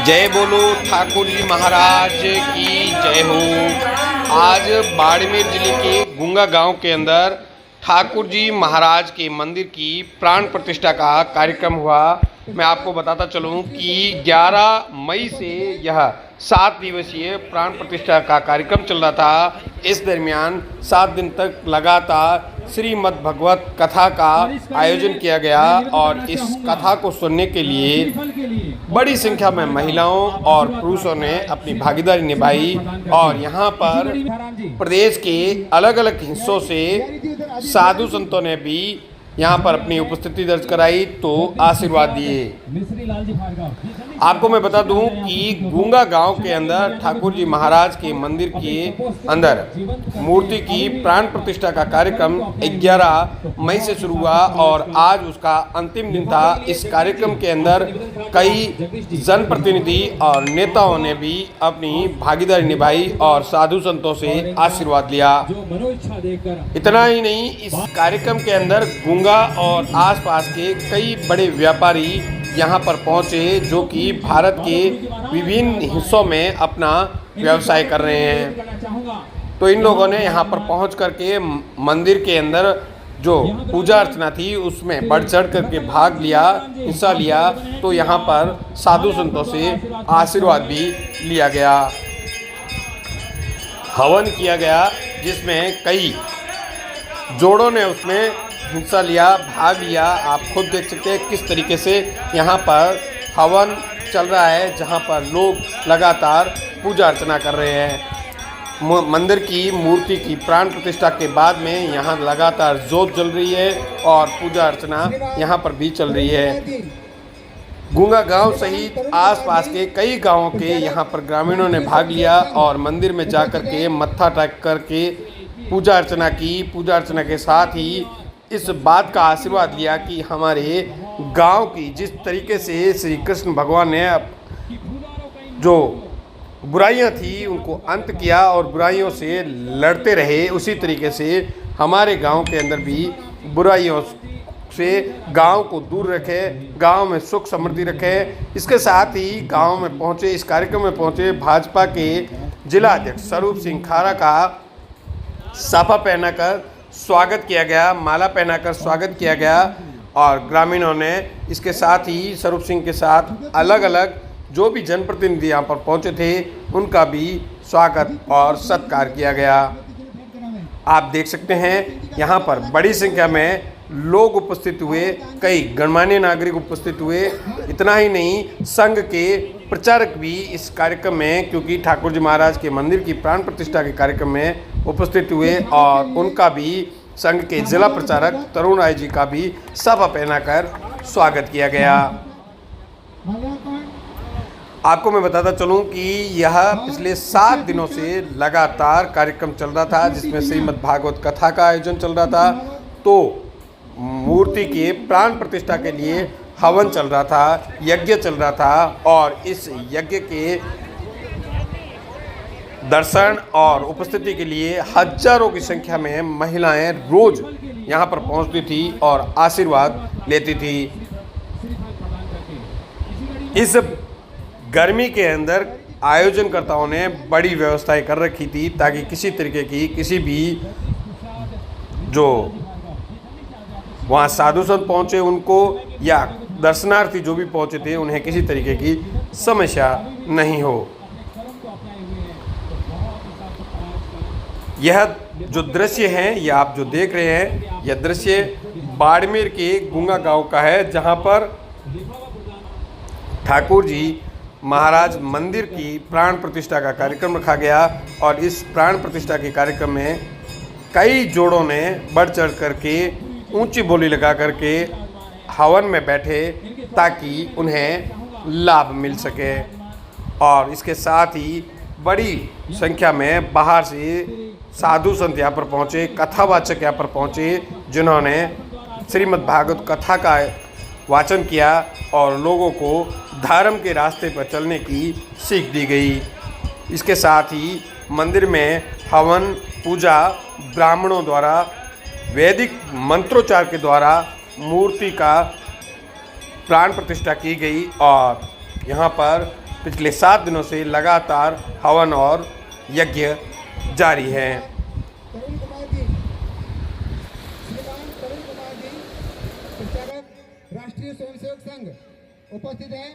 जय बोलो ठाकुर जी महाराज की जय हो। आज बाड़मेर जिले के गुंगा गांव के अंदर ठाकुर जी महाराज के मंदिर की प्राण प्रतिष्ठा का कार्यक्रम हुआ। मैं आपको बताता चलूं कि 11 मई से यह 7 दिवसीय प्राण प्रतिष्ठा का कार्यक्रम चल रहा था। इस दरमियान 7 दिन तक लगातार श्रीमद् भगवत कथा का आयोजन किया गया और इस कथा को सुनने के लिए बड़ी संख्या में महिलाओं और पुरुषों ने अपनी भागीदारी निभाई और यहाँ पर प्रदेश के अलग अलग हिस्सों से साधु संतों ने भी यहाँ पर अपनी उपस्थिति दर्ज कराई तो आशीर्वाद दिए। आपको मैं बता दूं कि गुंगा गांव के अंदर ठाकुर जी महाराज के मंदिर के अंदर मूर्ति की प्राण प्रतिष्ठा का कार्यक्रम 11 मई से शुरू हुआ और आज उसका अंतिम दिन था। इस कार्यक्रम के अंदर कई जनप्रतिनिधि और नेताओं ने भी अपनी भागीदारी निभाई और साधु संतों से आशीर्वाद लिया। इतना ही नहीं, इस कार्यक्रम के अंदर गुंगा और आसपास के कई बड़े व्यापारी यहाँ पर पहुँचे जो कि भारत के विभिन्न हिस्सों में अपना व्यवसाय कर रहे हैं। तो इन लोगों ने यहाँ पर पहुँच करके मंदिर के अंदर जो पूजा अर्चना थी उसमें बढ़ चढ़ करके भाग लिया, हिस्सा लिया। तो यहाँ पर साधु संतों से आशीर्वाद भी लिया गया, हवन किया गया जिसमें कई जोड़ों ने उसमें हिस्सा लिया, भाग लिया। आप खुद देख सकते हैं किस तरीके से यहाँ पर हवन चल रहा है, जहाँ पर लोग लगातार पूजा अर्चना कर रहे हैं। मंदिर की मूर्ति की प्राण प्रतिष्ठा के बाद में यहाँ लगातार जोत जल रही है और पूजा अर्चना यहाँ पर भी चल रही है। गुंगा गांव सहित आसपास के कई गांवों के यहाँ पर ग्रामीणों ने भाग लिया और मंदिर में जाकर के मत्था टेक करके पूजा अर्चना की। पूजा अर्चना के साथ ही इस बात का आशीर्वाद लिया कि हमारे गांव की जिस तरीके से श्री कृष्ण भगवान ने जो बुराइयां थी उनको अंत किया और बुराइयों से लड़ते रहे, उसी तरीके से हमारे गांव के अंदर भी बुराइयों से गांव को दूर रखे, गांव में सुख समृद्धि रखे। इसके साथ ही गांव में पहुंचे, इस कार्यक्रम में पहुंचे भाजपा के जिला अध्यक्ष स्वरूप सिंह खारा का साफा पहनाकर स्वागत किया गया, माला पहनाकर स्वागत किया गया और ग्रामीणों ने इसके साथ ही स्वरूप सिंह के साथ अलग अलग जो भी जनप्रतिनिधि यहाँ पर पहुँचे थे उनका भी स्वागत और सत्कार किया गया। आप देख सकते हैं यहाँ पर बड़ी संख्या में लोग उपस्थित हुए, कई गणमान्य नागरिक उपस्थित हुए। इतना ही नहीं, संघ के प्रचारक भी इस कार्यक्रम में, क्योंकि ठाकुर जी महाराज के मंदिर की प्राण प्रतिष्ठा के कार्यक्रम में उपस्थित हुए और उनका भी संघ के जिला प्रचारक तरुण राय जी का भी साफा पहनाकर स्वागत किया गया। आपको मैं बताता चलूं कि यह पिछले 7 दिनों से लगातार कार्यक्रम चल रहा था जिसमें श्रीमद् भागवत कथा का आयोजन चल रहा था। तो मूर्ति के प्राण प्रतिष्ठा के लिए हवन चल रहा था, यज्ञ चल रहा था और इस यज्ञ के दर्शन और उपस्थिति के लिए हजारों की संख्या में महिलाएं रोज यहाँ पर पहुँचती थी और आशीर्वाद लेती थी। इस गर्मी के अंदर आयोजनकर्ताओं ने बड़ी व्यवस्थाएं कर रखी थी ताकि किसी तरीके की किसी भी जो वहाँ साधु संत पहुँचे उनको या दर्शनार्थी जो भी पहुँचे थे उन्हें किसी तरीके की समस्या नहीं हो। यह जो दृश्य है, यह आप जो देख रहे हैं, यह दृश्य बाड़मेर के गुंगा गांव का है जहां पर ठाकुर जी महाराज मंदिर की प्राण प्रतिष्ठा का कार्यक्रम रखा गया और इस प्राण प्रतिष्ठा के कार्यक्रम में कई जोड़ों ने बढ़ चढ़ करके ऊंची बोली लगा करके हवन में बैठे ताकि उन्हें लाभ मिल सके। और इसके साथ ही बड़ी संख्या में बाहर से साधु संत यहाँ पर पहुँचे, कथावाचक यहाँ पर पहुँचे जिन्होंने श्रीमद् भागवत कथा का वाचन किया और लोगों को धर्म के रास्ते पर चलने की सीख दी गई। इसके साथ ही मंदिर में हवन पूजा ब्राह्मणों द्वारा वैदिक मंत्रोच्चार के द्वारा मूर्ति का प्राण प्रतिष्ठा की गई और यहाँ पर पिछले 7 दिनों से लगातार हवन और यज्ञ जारी है। तरुण कुमार जी, श्रीमान तरुण कुमार जी, संचालक राष्ट्रीय स्वयंसेवक संघ उपस्थित हैं।